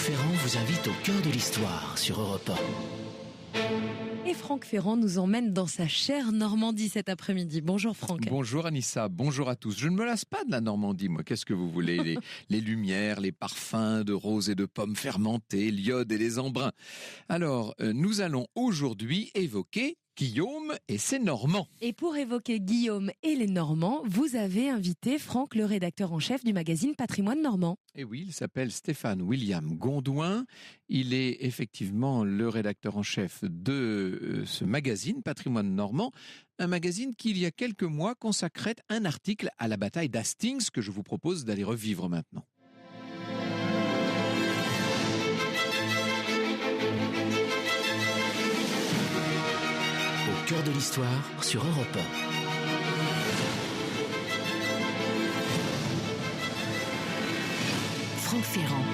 Ferrand vous invite au cœur de l'histoire sur Europe 1. Et Franck Ferrand nous emmène dans sa chère Normandie cet après-midi. Bonjour Franck. Bonjour Anissa, bonjour à tous. Je ne me lasse pas de la Normandie, moi. Qu'est-ce que vous voulez les lumières, les parfums de roses et de pommes fermentées, l'iode et les embruns. Alors, nous allons aujourd'hui évoquer Guillaume et ses Normands. Et pour évoquer Guillaume et les Normands, vous avez invité Franck, le rédacteur en chef du magazine Patrimoine Normand. Et oui, il s'appelle Stéphane William Gondouin. Il est effectivement le rédacteur en chef de ce magazine Patrimoine Normand. Un magazine qui, il y a quelques mois, consacrait un article à la bataille d'Hastings que je vous propose d'aller revivre maintenant. Au cœur de l'histoire sur Europe 1. Franck Ferrand.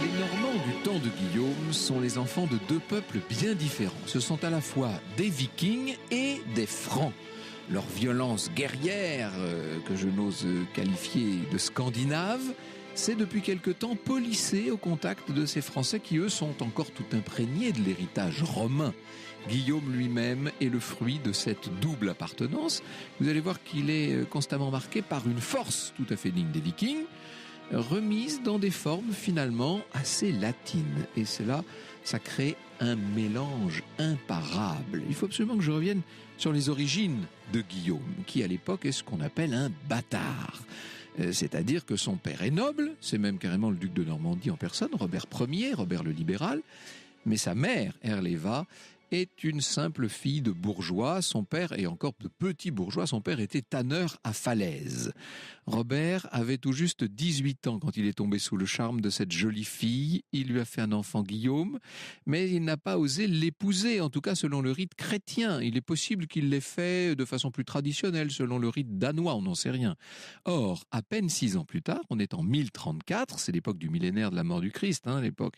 Les Normands du temps de Guillaume sont les enfants de deux peuples bien différents. Ce sont à la fois des Vikings et des Francs. Leur violence guerrière, que je n'ose qualifier de scandinave, c'est depuis quelque temps polissé au contact de ces Français qui, eux, sont encore tout imprégnés de l'héritage romain. Guillaume lui-même est le fruit de cette double appartenance. Vous allez voir qu'il est constamment marqué par une force tout à fait digne des Vikings, remise dans des formes finalement assez latines. Et cela, ça crée un mélange imparable. Il faut absolument que je revienne sur les origines de Guillaume, qui à l'époque est ce qu'on appelle un bâtard. C'est-à-dire que son père est noble, c'est même carrément le duc de Normandie en personne, Robert Ier, Robert le libéral, mais sa mère, Herléva, est une simple fille de bourgeois. Son père, et encore de petit bourgeois, son père était tanneur à Falaise. Robert avait tout juste 18 ans quand il est tombé sous le charme de cette jolie fille. Il lui a fait un enfant, Guillaume, mais il n'a pas osé l'épouser, en tout cas selon le rite chrétien. Il est possible qu'il l'ait fait de façon plus traditionnelle, selon le rite danois, on n'en sait rien. Or, à peine 6 ans plus tard, on est en 1034, c'est l'époque du millénaire de la mort du Christ, l'époque,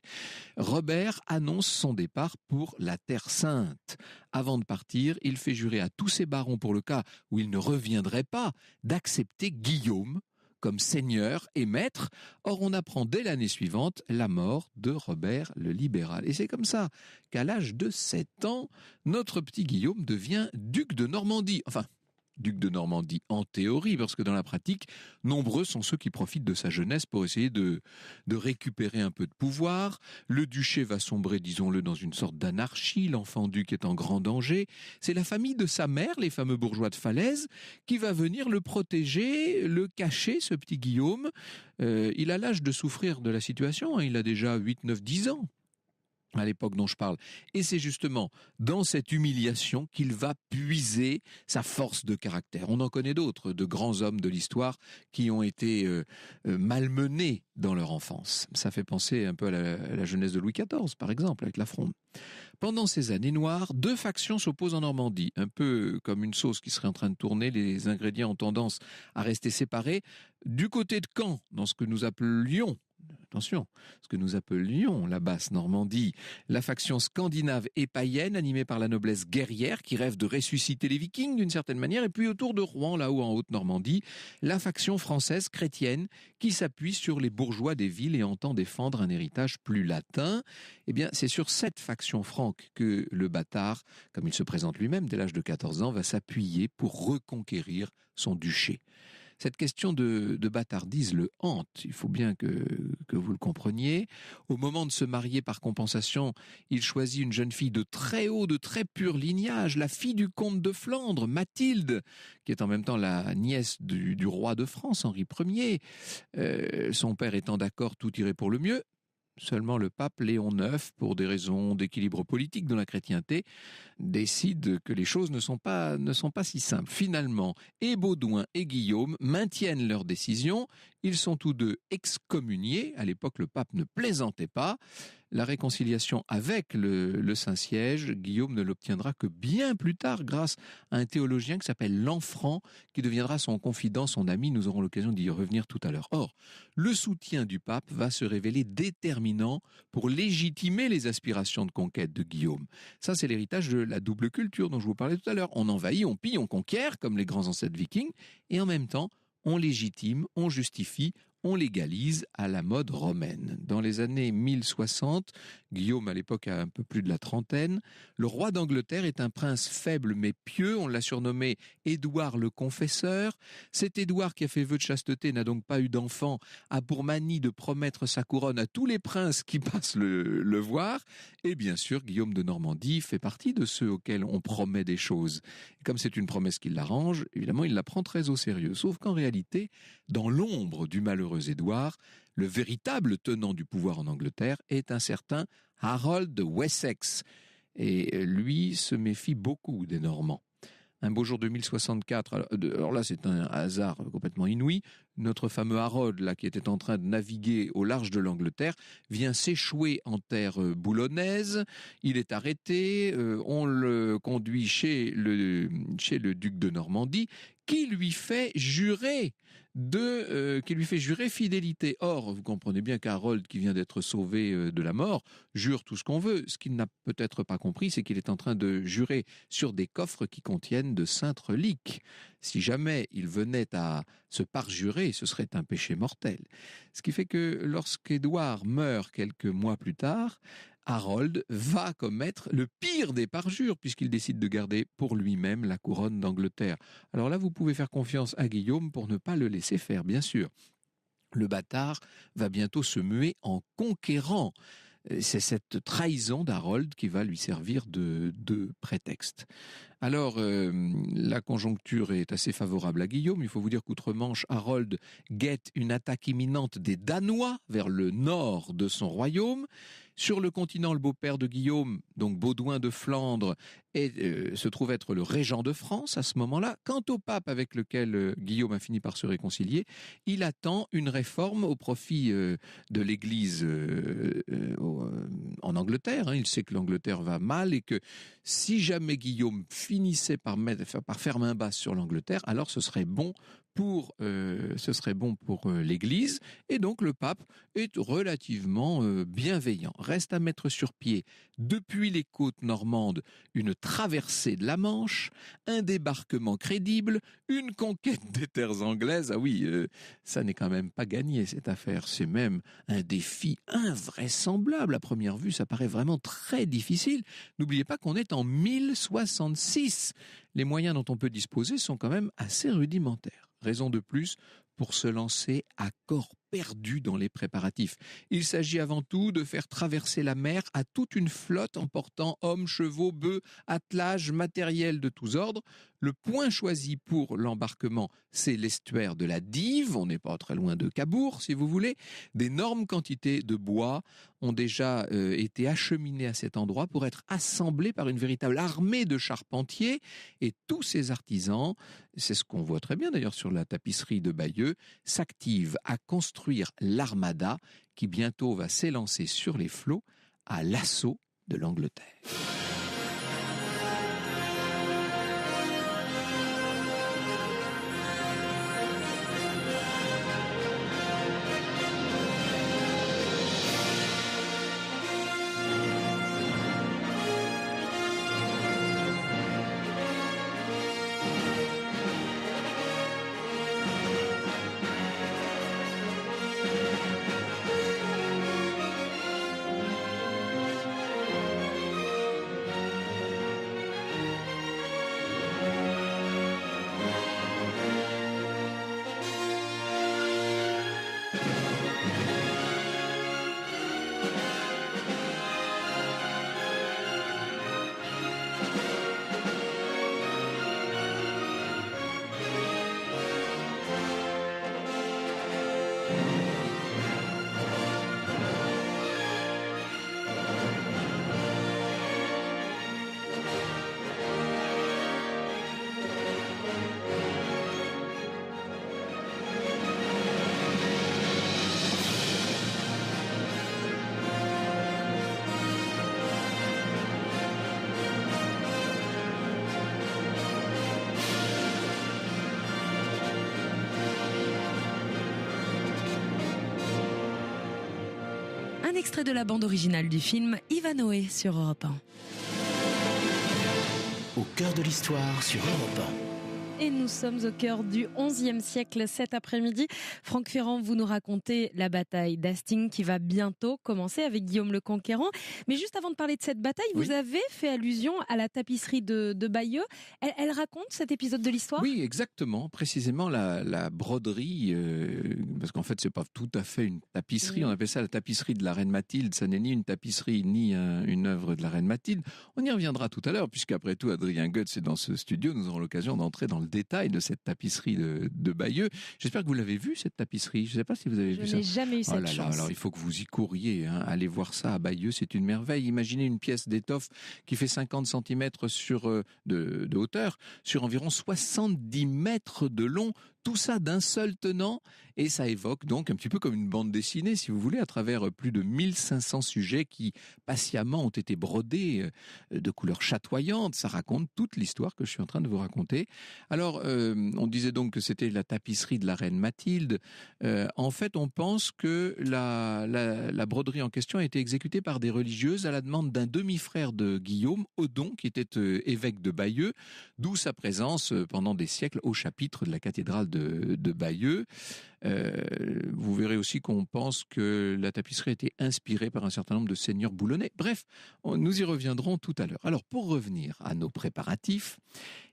Robert annonce son départ pour la Terre Sainte. Avant de partir, il fait jurer à tous ses barons, pour le cas où il ne reviendrait pas, d'accepter Guillaume comme seigneur et maître. Or, on apprend dès l'année suivante la mort de Robert le libéral. Et c'est comme ça qu'à l'âge de 7 ans, notre petit Guillaume devient duc de Normandie. Enfin, duc de Normandie en théorie, parce que dans la pratique, nombreux sont ceux qui profitent de sa jeunesse pour essayer de récupérer un peu de pouvoir. Le duché va sombrer, disons-le, dans une sorte d'anarchie. L'enfant duc est en grand danger. C'est la famille de sa mère, les fameux bourgeois de Falaise, qui va venir le protéger, le cacher, ce petit Guillaume. Il a l'âge de souffrir de la situation, il a déjà 8, 9, 10 ans. À l'époque dont je parle. Et c'est justement dans cette humiliation qu'il va puiser sa force de caractère. On en connaît d'autres, de grands hommes de l'histoire qui ont été malmenés dans leur enfance. Ça fait penser un peu à la jeunesse de Louis XIV, par exemple, avec la Fronde. Pendant ces années noires, deux factions s'opposent en Normandie. Un peu comme une sauce qui serait en train de tourner, les ingrédients ont tendance à rester séparés. Du côté de Caen, dans ce que nous appelions la basse Normandie, la faction scandinave et païenne animée par la noblesse guerrière qui rêve de ressusciter les Vikings d'une certaine manière, et puis autour de Rouen, là-haut en Haute-Normandie, la faction française chrétienne qui s'appuie sur les bourgeois des villes et entend défendre un héritage plus latin. Eh bien, c'est sur cette faction franque que le bâtard, comme il se présente lui-même dès l'âge de 14 ans, va s'appuyer pour reconquérir son duché. Cette question de bâtardise le hante, il faut bien que vous le compreniez. Au moment de se marier par compensation, il choisit une jeune fille de très haut, de très pur lignage, la fille du comte de Flandre, Mathilde, qui est en même temps la nièce du roi de France, Henri Ier. Son père étant d'accord, tout irait pour le mieux. Seulement le pape Léon IX, pour des raisons d'équilibre politique dans la chrétienté, décide que les choses ne sont pas si simples. Finalement, et Baudouin et Guillaume maintiennent leur décision. Ils sont tous deux excommuniés. À l'époque, le pape ne plaisantait pas. La réconciliation avec le Saint-Siège, Guillaume ne l'obtiendra que bien plus tard grâce à un théologien qui s'appelle Lanfranc, qui deviendra son confident, son ami. Nous aurons l'occasion d'y revenir tout à l'heure. Or, le soutien du pape va se révéler déterminant pour légitimer les aspirations de conquête de Guillaume. Ça, c'est l'héritage de la double culture dont je vous parlais tout à l'heure. On envahit, on pille, on conquiert, comme les grands ancêtres vikings, et en même temps, on légitime, on justifie, on légalise à la mode romaine. Dans les années 1060, Guillaume à l'époque a un peu plus de la trentaine, le roi d'Angleterre est un prince faible mais pieux, on l'a surnommé Édouard le Confesseur. Cet Édouard qui a fait vœu de chasteté n'a donc pas eu d'enfant, a pour manie de promettre sa couronne à tous les princes qui passent le voir, et bien sûr Guillaume de Normandie fait partie de ceux auxquels on promet des choses. Et comme c'est une promesse qui l'arrange, évidemment il la prend très au sérieux, sauf qu'en réalité, dans l'ombre du malheureux Édouard, le véritable tenant du pouvoir en Angleterre est un certain Harold de Wessex. Et lui se méfie beaucoup des Normands. Un beau jour de 1064, alors là c'est un hasard complètement inouï, notre fameux Harold, là, qui était en train de naviguer au large de l'Angleterre, vient s'échouer en terre boulonnaise. Il est arrêté, on le conduit chez le duc de Normandie, qui lui fait jurer fidélité. Or, vous comprenez bien qu'Harold, qui vient d'être sauvé de la mort, jure tout ce qu'on veut. Ce qu'il n'a peut-être pas compris, c'est qu'il est en train de jurer sur des coffres qui contiennent de saintes reliques. Si jamais il venait à se parjurer, ce serait un péché mortel. Ce qui fait que lorsqu'Édouard meurt quelques mois plus tard, Harold va commettre le pire des parjures puisqu'il décide de garder pour lui-même la couronne d'Angleterre. Alors là, vous pouvez faire confiance à Guillaume pour ne pas le laisser faire, bien sûr. Le bâtard va bientôt se muer en conquérant. C'est cette trahison d'Harold qui va lui servir de prétexte. Alors, la conjoncture est assez favorable à Guillaume. Il faut vous dire qu'outre-Manche, Harold guette une attaque imminente des Danois vers le nord de son royaume. Sur le continent, le beau-père de Guillaume, donc Baudouin de Flandre, se trouve être le régent de France à ce moment-là. Quant au pape avec lequel Guillaume a fini par se réconcilier, il attend une réforme au profit de l'Église en Angleterre. Il sait que l'Angleterre va mal et que si jamais Guillaume finissait par faire main basse sur l'Angleterre, alors ce serait bon pour l'Église, et donc le pape est relativement bienveillant. Reste à mettre sur pied, depuis les côtes normandes, une traversée de la Manche, un débarquement crédible, une conquête des terres anglaises. Ah oui, ça n'est quand même pas gagné cette affaire, c'est même un défi invraisemblable. À première vue, ça paraît vraiment très difficile. N'oubliez pas qu'on est en 1066. Les moyens dont on peut disposer sont quand même assez rudimentaires. Raison de plus pour se lancer à corps perdu dans les préparatifs. Il s'agit avant tout de faire traverser la mer à toute une flotte emportant hommes, chevaux, bœufs, attelages, matériel de tous ordres. Le point choisi pour l'embarquement, c'est l'estuaire de la Dive. On n'est pas très loin de Cabourg, si vous voulez. D'énormes quantités de bois ont déjà été acheminées à cet endroit pour être assemblés par une véritable armée de charpentiers. Et tous ces artisans, c'est ce qu'on voit très bien d'ailleurs sur la tapisserie de Bayeux, s'activent à construire l'armada qui bientôt va s'élancer sur les flots à l'assaut de l'Angleterre. Un extrait de la bande originale du film Ivanhoe sur Europe 1. Au cœur de l'histoire sur Europe 1. Et nous sommes au cœur du XIe siècle cet après-midi. Franck Ferrand, vous nous racontez la bataille d'Hastings qui va bientôt commencer avec Guillaume le Conquérant. Mais juste avant de parler de cette bataille, Oui. vous avez fait allusion à la tapisserie de Bayeux. Elle raconte cet épisode de l'histoire ? Oui, exactement. Précisément la broderie, parce qu'en fait, c'est pas tout à fait une tapisserie. On appelle ça la tapisserie de la reine Mathilde. Ça n'est ni une tapisserie ni une œuvre de la reine Mathilde. On y reviendra tout à l'heure, puisqu'après tout, Adrien Goetz est dans ce studio. Nous aurons l'occasion d'entrer dans le détail de cette tapisserie de Bayeux. J'espère que vous l'avez vue, cette tapisserie. Je ne sais pas si vous avez vu ça. Je n'ai jamais eu cette chance. Alors il faut que vous y couriez. Allez voir ça à Bayeux, c'est une merveille. Imaginez une pièce d'étoffe qui fait 50 cm de hauteur, sur environ 70 mètres de long. Tout ça d'un seul tenant, et ça évoque donc un petit peu comme une bande dessinée, si vous voulez, à travers plus de 1500 sujets qui patiemment ont été brodés de couleurs chatoyantes. Ça raconte toute l'histoire que je suis en train de vous raconter. Alors, on disait donc que c'était la tapisserie de la reine Mathilde. En fait, on pense que la broderie en question a été exécutée par des religieuses à la demande d'un demi-frère de Guillaume, Odon, qui était évêque de Bayeux, d'où sa présence pendant des siècles au chapitre de la cathédrale de Bayeux. Vous verrez aussi qu'on pense que la tapisserie a été inspirée par un certain nombre de seigneurs boulonnais. Bref, nous y reviendrons tout à l'heure. Alors, pour revenir à nos préparatifs,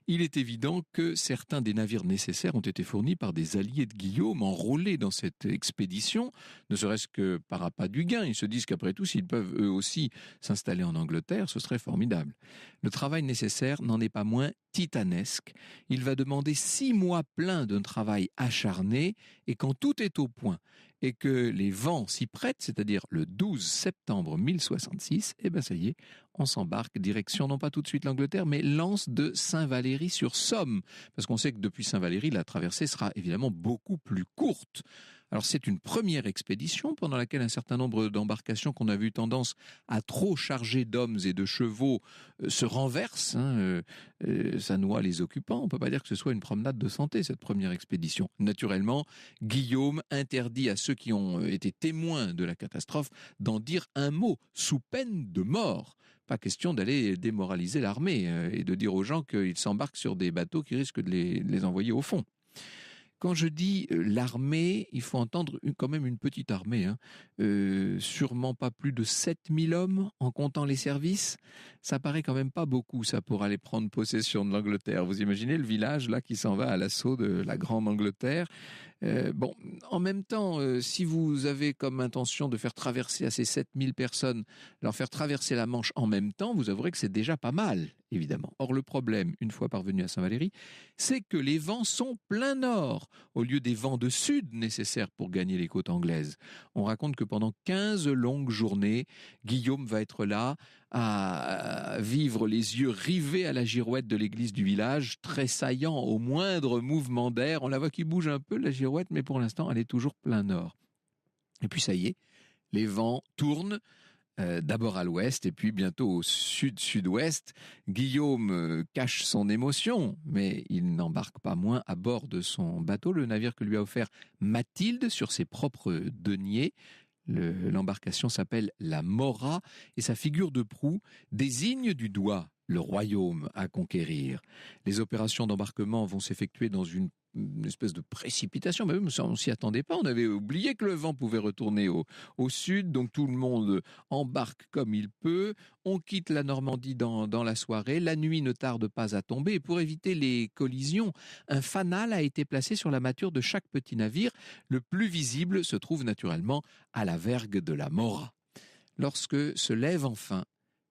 il est évident que certains des navires nécessaires ont été fournis par des alliés de Guillaume enrôlés dans cette expédition, ne serait-ce que par appât du gain. Ils se disent qu'après tout, s'ils peuvent eux aussi s'installer en Angleterre, ce serait formidable. Le travail nécessaire n'en est pas moins titanesque. Il va demander 6 mois pleins d'un travail acharné, et quand tout est au point et que les vents s'y prêtent, c'est-à-dire le 12 septembre 1066, eh ben ça y est, on s'embarque, direction non pas tout de suite l'Angleterre, mais l'anse de Saint-Valery-sur-Somme, parce qu'on sait que depuis Saint-Valery, la traversée sera évidemment beaucoup plus courte. Alors c'est une première expédition pendant laquelle un certain nombre d'embarcations qu'on a vu tendance à trop charger d'hommes et de chevaux se renversent, ça noie les occupants. On ne peut pas dire que ce soit une promenade de santé, cette première expédition. Naturellement, Guillaume interdit à ceux qui ont été témoins de la catastrophe d'en dire un mot, sous peine de mort. Pas question d'aller démoraliser l'armée et de dire aux gens qu'ils s'embarquent sur des bateaux qui risquent de les envoyer au fond. Quand je dis l'armée, il faut entendre quand même une petite armée, sûrement pas plus de 7000 hommes en comptant les services. Ça paraît quand même pas beaucoup, ça, pour aller prendre possession de l'Angleterre. Vous imaginez le village là qui s'en va à l'assaut de la grande Angleterre. En même temps, si vous avez comme intention de faire traverser à ces 7000 personnes, leur faire traverser la Manche en même temps, vous avouerez que c'est déjà pas mal, évidemment. Or, le problème, une fois parvenu à Saint-Valery, c'est que les vents sont plein nord, au lieu des vents de sud nécessaires pour gagner les côtes anglaises. On raconte que pendant 15 longues journées, Guillaume va être là à vivre les yeux rivés à la girouette de l'église du village, tressaillant au moindre mouvement d'air. On la voit qui bouge un peu, la girouette, mais pour l'instant, elle est toujours plein nord. Et puis ça y est, les vents tournent, d'abord à l'ouest et puis bientôt au sud-sud-ouest. Guillaume cache son émotion, mais il n'embarque pas moins à bord de son bateau, le navire que lui a offert Mathilde sur ses propres deniers. L'embarcation s'appelle la Mora et sa figure de proue désigne du doigt le royaume à conquérir. Les opérations d'embarquement vont s'effectuer dans une espèce de précipitation, mais même on s'y attendait pas, on avait oublié que le vent pouvait retourner au sud, donc tout le monde embarque comme il peut, on quitte la Normandie dans la soirée, la nuit ne tarde pas à tomber, et pour éviter les collisions, un fanal a été placé sur la mâture de chaque petit navire, le plus visible se trouve naturellement à la vergue de la Mora. Lorsque se lève enfin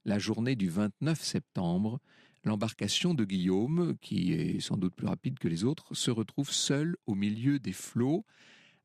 la journée du 29 septembre, l'embarcation de Guillaume, qui est sans doute plus rapide que les autres, se retrouve seule au milieu des flots.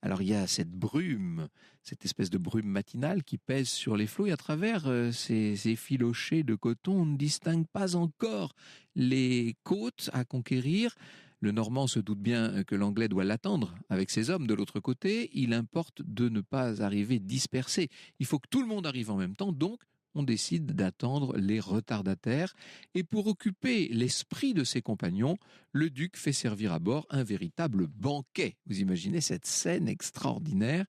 Alors il y a cette brume, cette espèce de brume matinale qui pèse sur les flots, et à travers ces effilochés de coton, on ne distingue pas encore les côtes à conquérir. Le Normand se doute bien que l'Anglais doit l'attendre avec ses hommes de l'autre côté. Il importe de ne pas arriver dispersé. Il faut que tout le monde arrive en même temps, donc on décide d'attendre les retardataires. Et pour occuper l'esprit de ses compagnons, le duc fait servir à bord un véritable banquet. Vous imaginez cette scène extraordinaire.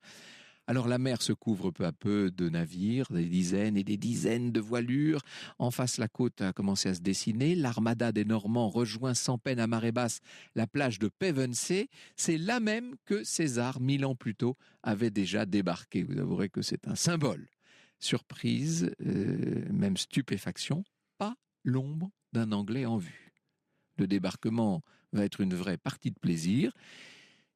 Alors la mer se couvre peu à peu de navires, des dizaines et des dizaines de voilures. En face, la côte a commencé à se dessiner. L'armada des Normands rejoint sans peine à marée basse la plage de Pevensey. C'est là même que César, 1000 ans plus tôt, avait déjà débarqué. Vous avouerez que c'est un symbole. Surprise, même stupéfaction, pas l'ombre d'un Anglais en vue. Le débarquement va être une vraie partie de plaisir.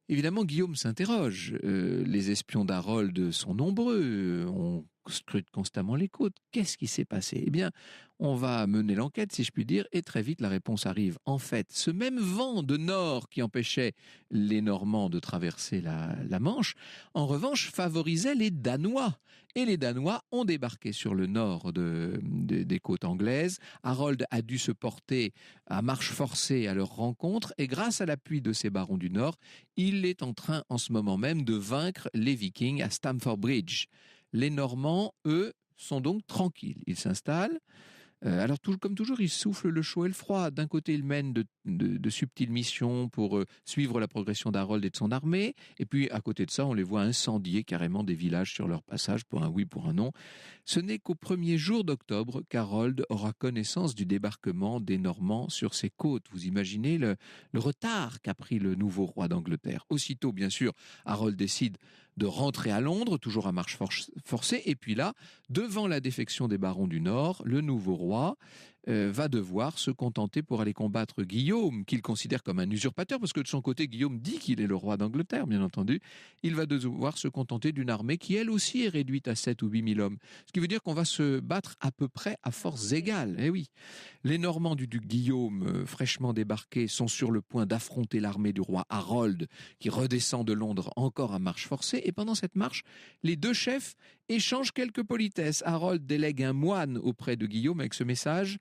Évidemment, Guillaume s'interroge. Les espions d'Harold sont nombreux, on scrute constamment les côtes. Qu'est-ce qui s'est passé ? Eh bien, on va mener l'enquête, si je puis dire, et très vite la réponse arrive. En fait, ce même vent de nord qui empêchait les Normands de traverser la Manche, en revanche, favorisait les Danois. Et les Danois ont débarqué sur le nord des côtes anglaises. Harold a dû se porter à marche forcée à leur rencontre, et grâce à l'appui de ces barons du Nord, il est en train en ce moment même de vaincre les Vikings à Stamford Bridge. Les Normands, eux, sont donc tranquilles. Ils s'installent. Alors, comme toujours, ils soufflent le chaud et le froid. D'un côté, ils mènent de subtiles missions pour suivre la progression d'Harold et de son armée. Et puis, à côté de ça, on les voit incendier carrément des villages sur leur passage, pour un oui, pour un non. Ce n'est qu'au 1er jour d'octobre qu'Harold aura connaissance du débarquement des Normands sur ses côtes. Vous imaginez le retard qu'a pris le nouveau roi d'Angleterre. Aussitôt, bien sûr, Harold décide de rentrer à Londres, toujours à marche forcée. Et puis là, devant la défection des barons du Nord, le nouveau roi va devoir se contenter pour aller combattre Guillaume, qu'il considère comme un usurpateur, parce que de son côté, Guillaume dit qu'il est le roi d'Angleterre, bien entendu. Il va devoir se contenter d'une armée qui, elle aussi, est réduite à 7 ou 8 000 hommes. Ce qui veut dire qu'on va se battre à peu près à forces égales. Eh oui. Les Normands du duc Guillaume, fraîchement débarqués, sont sur le point d'affronter l'armée du roi Harold, qui redescend de Londres encore à marche forcée. Et pendant cette marche, les deux chefs échangent quelques politesses. Harold délègue un moine auprès de Guillaume avec ce message: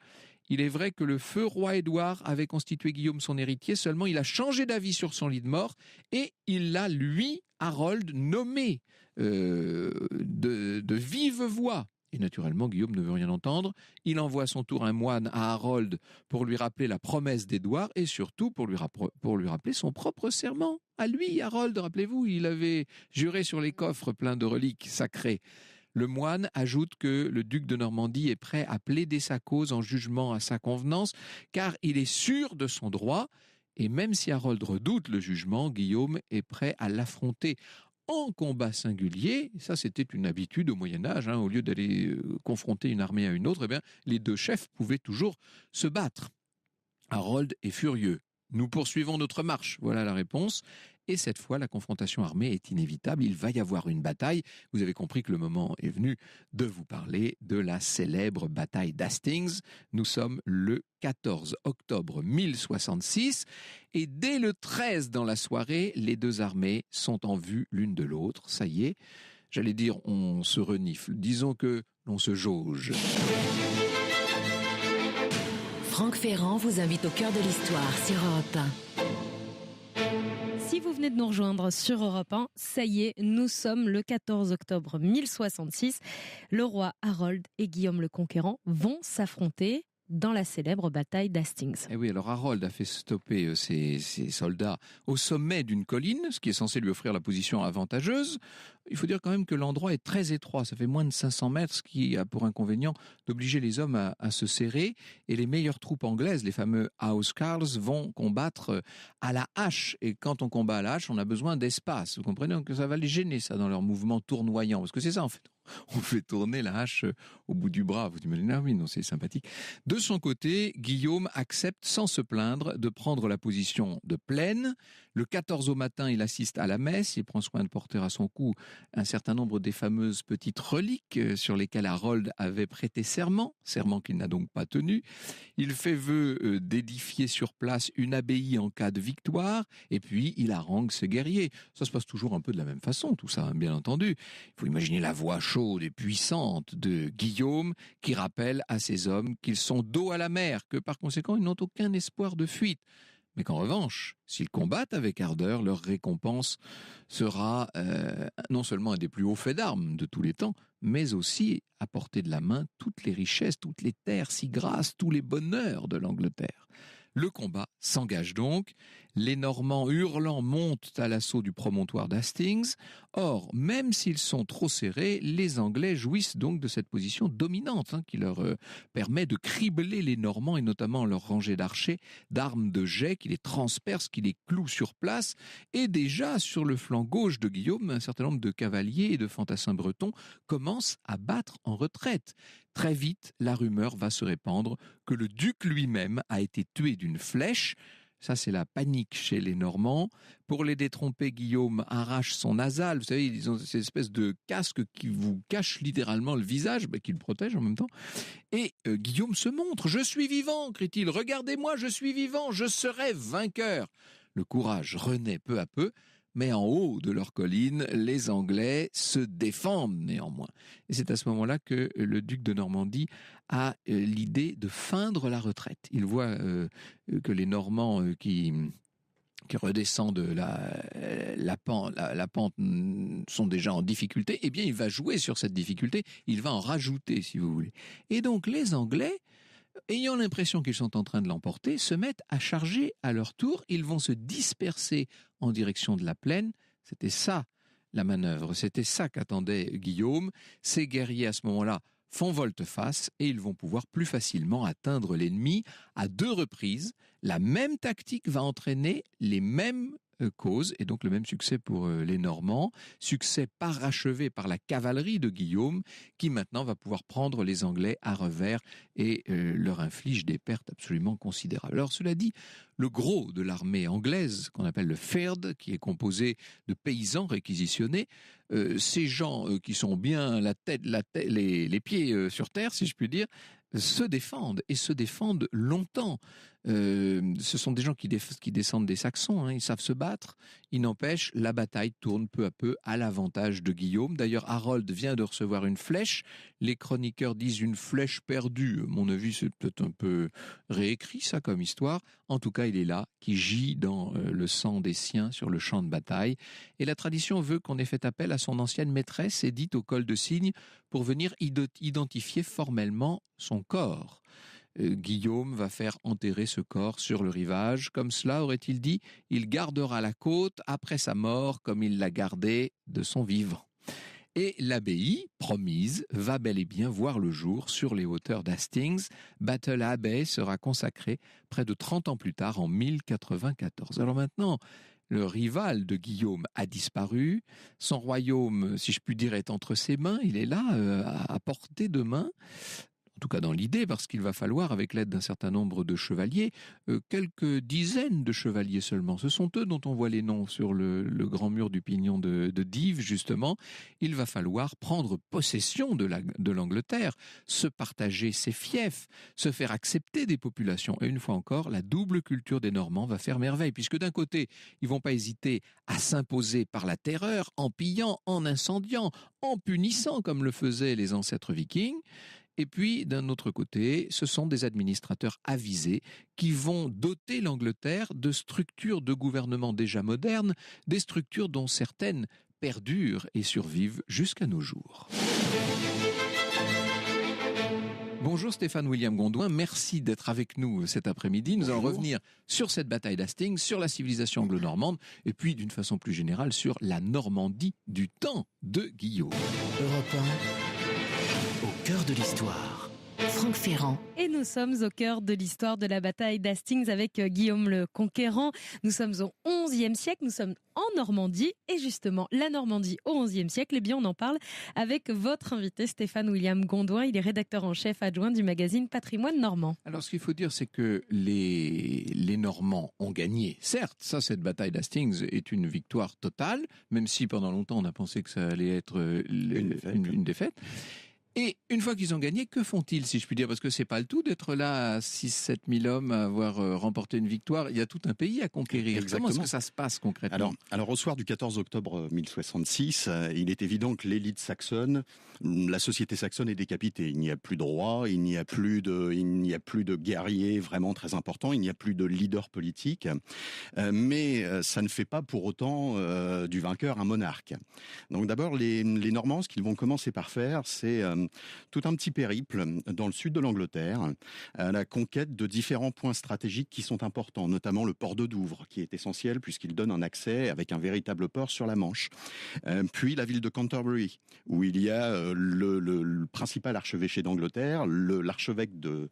il est vrai que le feu roi Édouard avait constitué Guillaume son héritier, seulement il a changé d'avis sur son lit de mort et il l'a, lui, Harold, nommé de vive voix. Et naturellement, Guillaume ne veut rien entendre. Il envoie à son tour un moine à Harold pour lui rappeler la promesse d'Édouard et surtout pour lui rappeler son propre serment. À lui, Harold, rappelez-vous, il avait juré sur les coffres pleins de reliques sacrées. Le moine ajoute que le duc de Normandie est prêt à plaider sa cause en jugement à sa convenance, car il est sûr de son droit, et même si Harold redoute le jugement, Guillaume est prêt à l'affronter en combat singulier. Ça, c'était une habitude au Moyen-Âge, au lieu d'aller confronter une armée à une autre, eh bien, les deux chefs pouvaient toujours se battre. Harold est furieux. Nous poursuivons notre marche, voilà la réponse. Et cette fois, la confrontation armée est inévitable. Il va y avoir une bataille. Vous avez compris que le moment est venu de vous parler de la célèbre bataille d'Hastings. Nous sommes le 14 octobre 1066. Et dès le 13 dans la soirée, les deux armées sont en vue l'une de l'autre. Ça y est, j'allais dire on se renifle. Disons que l'on se jauge. Franck Ferrand vous invite au cœur de l'histoire sur Europe 1. Si vous venez de nous rejoindre sur Europe 1, ça y est, nous sommes le 14 octobre 1066. Le roi Harold et Guillaume le Conquérant vont s'affronter dans la célèbre bataille d'Hastings. Et oui, alors Harold a fait stopper ses soldats au sommet d'une colline, ce qui est censé lui offrir la position avantageuse. Il faut dire quand même que l'endroit est très étroit, ça fait moins de 500 mètres, ce qui a pour inconvénient d'obliger les hommes à se serrer. Et les meilleures troupes anglaises, les fameux housecarls, vont combattre à la hache. Et quand on combat à la hache, on a besoin d'espace. Vous comprenez? Donc ça va les gêner, ça, dans leur mouvement tournoyant. Parce que c'est ça, en fait. On fait tourner la hache au bout du bras. Vous imaginez? Ah oui, non, c'est sympathique. De son côté, Guillaume accepte sans se plaindre de prendre la position de plaine. Le 14 au matin, il assiste à la messe. Il prend soin de porter à son cou un certain nombre des fameuses petites reliques sur lesquelles Harold avait prêté serment qu'il n'a donc pas tenu. Il fait vœu d'édifier sur place une abbaye en cas de victoire. Et puis, il harangue ses guerriers. Ça se passe toujours un peu de la même façon, tout ça, bien entendu. Il faut imaginer la voix chaude et puissante de Guillaume qui rappelle à ses hommes qu'ils sont dos à la mer, que par conséquent ils n'ont aucun espoir de fuite. Mais qu'en revanche, s'ils combattent avec ardeur, leur récompense sera non seulement un des plus hauts faits d'armes de tous les temps, mais aussi à portée de la main toutes les richesses, toutes les terres si grasses, tous les bonheurs de l'Angleterre. Le combat s'engage donc. Les Normands hurlant montent à l'assaut du promontoire d'Hastings. Or, même s'ils sont trop serrés, les Anglais jouissent donc de cette position dominante qui leur permet de cribler les Normands et notamment leur rangée d'archers, d'armes de jet qui les transpercent, qui les clouent sur place. Et déjà, sur le flanc gauche de Guillaume, un certain nombre de cavaliers et de fantassins bretons commencent à battre en retraite. Très vite, la rumeur va se répandre que le duc lui-même a été tué d'une flèche. Ça, c'est la panique chez les Normands. Pour les détromper, Guillaume arrache son nasal. Vous savez, ils ont cette espèce de casque qui vous cache littéralement le visage, qui le protège en même temps. Et Guillaume se montre. « Je suis vivant !» crie-t-il. « Regardez-moi, je suis vivant, je serai vainqueur !» Le courage renaît peu à peu. Mais en haut de leur colline, les Anglais se défendent néanmoins. Et c'est à ce moment-là que le duc de Normandie a l'idée de feindre la retraite. Il voit que les Normands qui redescendent la pente sont déjà en difficulté. Eh bien, il va jouer sur cette difficulté. Il va en rajouter, si vous voulez. Et donc, les Anglais, ayant l'impression qu'ils sont en train de l'emporter, se mettent à charger à leur tour. Ils vont se disperser en direction de la plaine. C'était ça la manœuvre, c'était ça qu'attendait Guillaume. Ces guerriers à ce moment-là font volte-face et ils vont pouvoir plus facilement atteindre l'ennemi à 2 reprises. La même tactique va entraîner les mêmes cause et donc le même succès pour les Normands, succès parachevé par la cavalerie de Guillaume qui maintenant va pouvoir prendre les Anglais à revers et leur inflige des pertes absolument considérables. Alors cela dit, le gros de l'armée anglaise qu'on appelle le Fyrd, qui est composé de paysans réquisitionnés, ces gens qui sont bien les pieds sur terre, si je puis dire, se défendent et se défendent longtemps. Ce sont des gens qui descendent des Saxons, ils savent se battre. Il n'empêche, la bataille tourne peu à peu à l'avantage de Guillaume. D'ailleurs, Harold vient de recevoir une flèche. Les chroniqueurs disent une flèche perdue. À mon avis, c'est peut-être un peu réécrit ça comme histoire. En tout cas, il est là, qui gît dans le sang des siens sur le champ de bataille. Et la tradition veut qu'on ait fait appel à son ancienne maîtresse, Édith au col de cygne, pour venir identifier formellement son corps. Guillaume va faire enterrer ce corps sur le rivage. Comme cela, aurait-il dit, il gardera la côte après sa mort comme il l'a gardée de son vivant. Et l'abbaye, promise, va bel et bien voir le jour sur les hauteurs d'Hastings. Battle Abbey sera consacrée près de 30 ans plus tard, en 1094. Alors maintenant, le rival de Guillaume a disparu. Son royaume, si je puis dire, est entre ses mains. Il est là, à portée de main. En tout cas dans l'idée, parce qu'il va falloir, avec l'aide d'un certain nombre de chevaliers, quelques dizaines de chevaliers seulement. Ce sont eux dont on voit les noms sur le grand mur du pignon de Dives, justement. Il va falloir prendre possession de l'Angleterre, se partager ses fiefs, se faire accepter des populations. Et une fois encore, la double culture des Normands va faire merveille, puisque d'un côté, ils vont pas hésiter à s'imposer par la terreur, en pillant, en incendiant, en punissant, comme le faisaient les ancêtres vikings. Et puis, d'un autre côté, ce sont des administrateurs avisés qui vont doter l'Angleterre de structures de gouvernement déjà modernes, des structures dont certaines perdurent et survivent jusqu'à nos jours. Bonjour Stéphane William Gondouin, merci d'être avec nous cet après-midi. Nous allons revenir sur cette bataille d'Hastings, sur la civilisation anglo-normande et puis d'une façon plus générale sur la Normandie du temps de Guillaume. Europe 1, au cœur de l'histoire. Franck Ferrand. Et nous sommes au cœur de l'histoire de la bataille d'Hastings avec Guillaume le Conquérant. Nous sommes au XIe siècle, nous sommes en Normandie et justement la Normandie au XIe siècle, eh bien on en parle avec votre invité Stéphane William Gondouin. Il est rédacteur en chef adjoint du magazine Patrimoine Normand. Alors ce qu'il faut dire, c'est que les Normands ont gagné. Certes, cette bataille d'Hastings est une victoire totale, même si pendant longtemps on a pensé que ça allait être une défaite. Et une fois qu'ils ont gagné, que font-ils, si je puis dire? Parce que c'est pas le tout d'être là à 6-7 000 hommes à avoir remporté une victoire. Il y a tout un pays à conquérir. Exactement. Comment est-ce que ça se passe concrètement? Alors au soir du 14 octobre 1066, il est évident que l'élite saxonne, la société saxonne est décapitée. Il n'y a plus de roi, il n'y a plus de guerriers vraiment très importants, il n'y a plus de leader politique. Mais ça ne fait pas pour autant du vainqueur un monarque. Donc d'abord, les Normands, ce qu'ils vont commencer par faire, c'est tout un petit périple dans le sud de l'Angleterre, à la conquête de différents points stratégiques qui sont importants, notamment le port de Douvres, qui est essentiel puisqu'il donne un accès avec un véritable port sur la Manche. Puis la ville de Canterbury, où il y a le principal archevêché d'Angleterre, l'archevêque de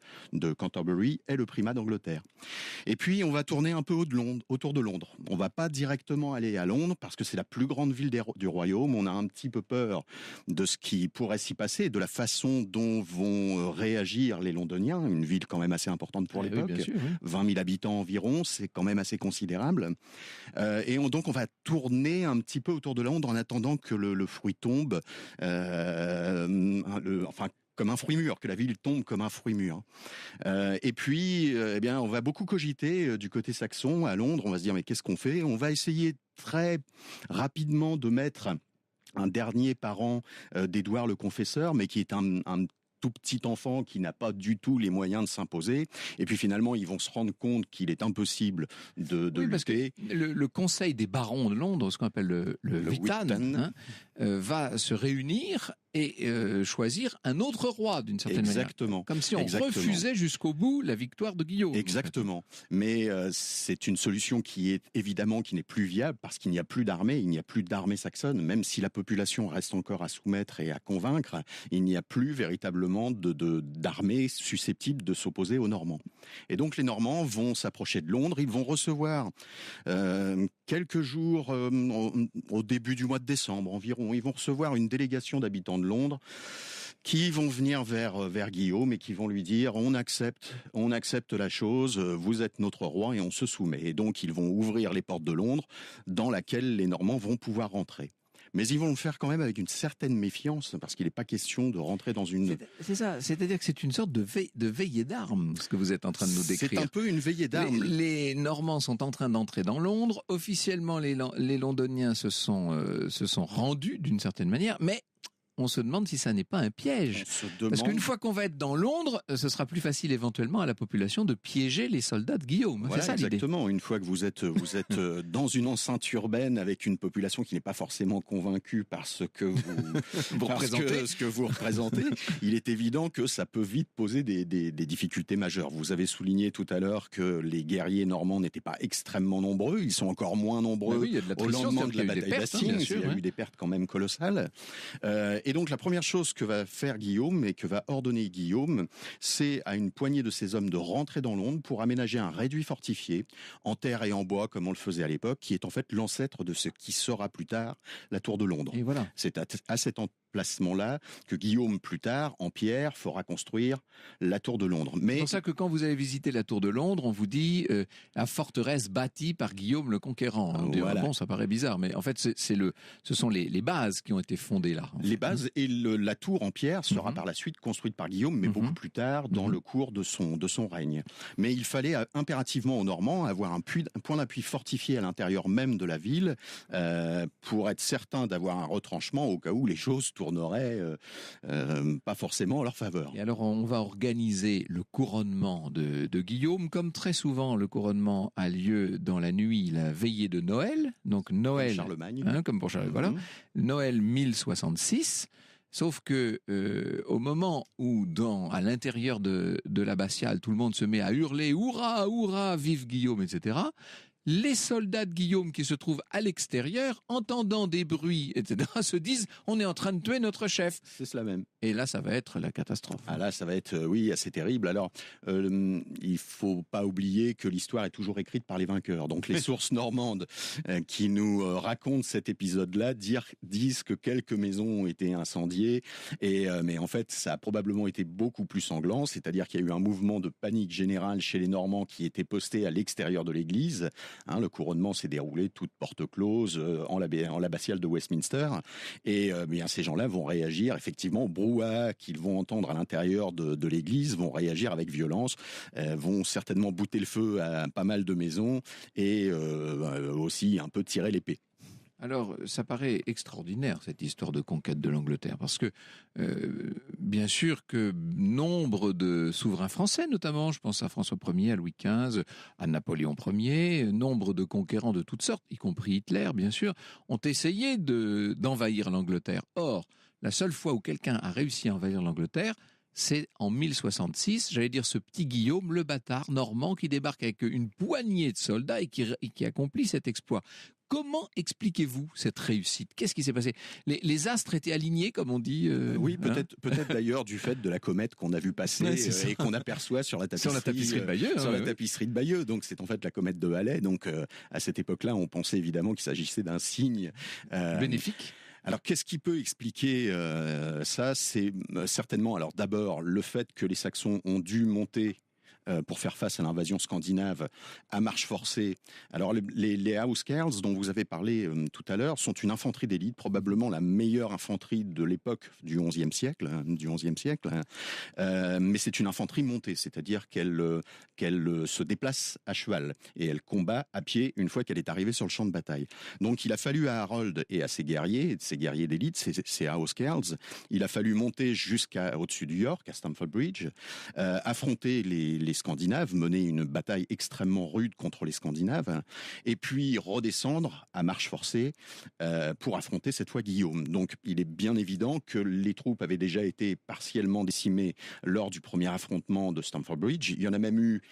Canterbury est le primat d'Angleterre. Et puis on va tourner un peu autour de Londres. On va pas directement aller à Londres parce que c'est la plus grande ville du royaume. On a un petit peu peur de ce qui pourrait s'y passer, de la façon dont vont réagir les Londoniens. Une ville quand même assez importante pour l'époque. Oui, 20 000 habitants environ, c'est quand même assez considérable. Donc on va tourner un petit peu autour de Londres en attendant que le fruit tombe. Comme un fruit mûr, que la ville tombe comme un fruit mûr. Et puis, on va beaucoup cogiter du côté saxon à Londres. On va se dire, mais qu'est-ce qu'on fait ? On va essayer très rapidement de mettre un dernier parent d'Édouard le Confesseur, mais qui est un tout petit enfant qui n'a pas du tout les moyens de s'imposer. Et puis finalement, ils vont se rendre compte qu'il est impossible de lutter. Parce que le Conseil des barons de Londres, ce qu'on appelle le Witan, va se réunir et choisir un autre roi d'une certaine manière. Comme si on refusait jusqu'au bout la victoire de Guillaume. Exactement. Mais c'est une solution qui n'est plus viable parce qu'il n'y a plus d'armée, il n'y a plus d'armée saxonne. Même si la population reste encore à soumettre et à convaincre, il n'y a plus véritablement d'armée susceptible de s'opposer aux Normands. Et donc les Normands vont s'approcher de Londres, ils vont recevoir quelques jours au début du mois de décembre environ, ils vont recevoir une délégation d'habitants de Londres qui vont venir vers Guillaume et qui vont lui dire on accepte la chose, vous êtes notre roi et on se soumet. Et donc ils vont ouvrir les portes de Londres dans laquelle les Normands vont pouvoir rentrer. Mais ils vont le faire quand même avec une certaine méfiance, parce qu'il n'est pas question de rentrer dans une... C'est ça, c'est-à-dire que c'est une sorte de veillée d'armes, ce que vous êtes en train de nous décrire. C'est un peu une veillée d'armes. Les Normands sont en train d'entrer dans Londres. Officiellement, les Londoniens se sont rendus d'une certaine manière, mais on se demande si ça n'est pas un piège. Parce qu'une fois qu'on va être dans Londres, ce sera plus facile éventuellement à la population de piéger les soldats de Guillaume. Voilà, c'est ça l'idée. Exactement. Une fois que vous êtes dans une enceinte urbaine avec une population qui n'est pas forcément convaincue par ce que vous représentez, il est évident que ça peut vite poser des difficultés majeures. Vous avez souligné tout à l'heure que les guerriers normands n'étaient pas extrêmement nombreux. Ils sont encore moins nombreux au lendemain de la bataille d'Hastings. Il y a eu des pertes quand même colossales. Et donc la première chose que va faire Guillaume et que va ordonner Guillaume, c'est à une poignée de ses hommes de rentrer dans Londres pour aménager un réduit fortifié en terre et en bois comme on le faisait à l'époque, qui est en fait l'ancêtre de ce qui sera plus tard la tour de Londres. Et voilà. C'est à cet emplacement-là que Guillaume plus tard, en pierre, fera construire la tour de Londres. Mais c'est pour ça que quand vous avez visité la tour de Londres, on vous dit la forteresse bâtie par Guillaume le Conquérant. On dit, bon, ça paraît bizarre, mais en fait ce sont les bases qui ont été fondées là. Les bases et la tour en pierre sera par la suite construite par Guillaume, mais beaucoup plus tard dans le cours de son règne. Mais il fallait impérativement aux Normands avoir un point d'appui fortifié à l'intérieur même de la ville pour être certain d'avoir un retranchement au cas où les choses tourneraient pas forcément en leur faveur. Et alors on va organiser le couronnement de Guillaume. Comme très souvent le couronnement a lieu dans la nuit, la veillée de Noël. Donc Noël, comme Charlemagne. Comme pour Charlemagne, voilà. Noël 1066. Sauf que au moment où à l'intérieur de l'abbatiale, tout le monde se met à hurler « Hurrah, hurrah, vive Guillaume », etc., les soldats de Guillaume qui se trouvent à l'extérieur, entendant des bruits, etc., se disent « On est en train de tuer notre chef ». C'est cela même. Et là, ça va être la catastrophe. Ah là, ça va être, assez terrible. Alors, il faut pas oublier que l'histoire est toujours écrite par les vainqueurs. Donc, les sources normandes qui nous racontent cet épisode-là disent que quelques maisons ont été incendiées. Mais en fait, ça a probablement été beaucoup plus sanglant. C'est-à-dire qu'il y a eu un mouvement de panique générale chez les Normands qui était posté à l'extérieur de l'église. Le couronnement s'est déroulé toute porte close en l'abbatiale de Westminster. Et ces gens-là vont réagir effectivement au brouhaha qu'ils vont entendre à l'intérieur de l'église, vont réagir avec violence, vont certainement bouter le feu à pas mal de maisons et aussi un peu tirer l'épée. Alors, ça paraît extraordinaire, cette histoire de conquête de l'Angleterre, parce que, bien sûr que nombre de souverains français, notamment, je pense à François Ier, à Louis XV, à Napoléon Ier, nombre de conquérants de toutes sortes, y compris Hitler, bien sûr, ont essayé d'envahir l'Angleterre. Or, la seule fois où quelqu'un a réussi à envahir l'Angleterre, c'est en 1066, j'allais dire ce petit Guillaume, le bâtard normand, qui débarque avec une poignée de soldats et qui accomplit cet exploit. Comment expliquez-vous cette réussite? Qu'est-ce qui s'est passé? Les astres étaient alignés, comme on dit. Oui, peut-être d'ailleurs du fait de la comète qu'on a vu passer et qu'on aperçoit sur la tapisserie, de Bayeux. Tapisserie de Bayeux. Donc c'est en fait la comète de Halley. Donc à cette époque-là, on pensait évidemment qu'il s'agissait d'un signe bénéfique. Alors, qu'est-ce qui peut expliquer ça? C'est certainement, alors d'abord, le fait que les Saxons ont dû monter pour faire face à l'invasion scandinave à marche forcée. Alors les Housecarls dont vous avez parlé tout à l'heure sont une infanterie d'élite, probablement la meilleure infanterie de l'époque du XIe siècle, mais c'est une infanterie montée, c'est-à-dire qu'elle se déplace à cheval et elle combat à pied une fois qu'elle est arrivée sur le champ de bataille. Donc il a fallu à Harold et à ses guerriers d'élite, ces Housecarls, il a fallu monter jusqu'au-dessus du York, à Stamford Bridge, affronter les Scandinaves, mener une bataille extrêmement rude contre les Scandinaves, et puis redescendre à marche forcée pour affronter cette fois Guillaume. Donc il est bien évident que les troupes avaient déjà été partiellement décimées lors du premier affrontement de Stamford Bridge. Il y a même eu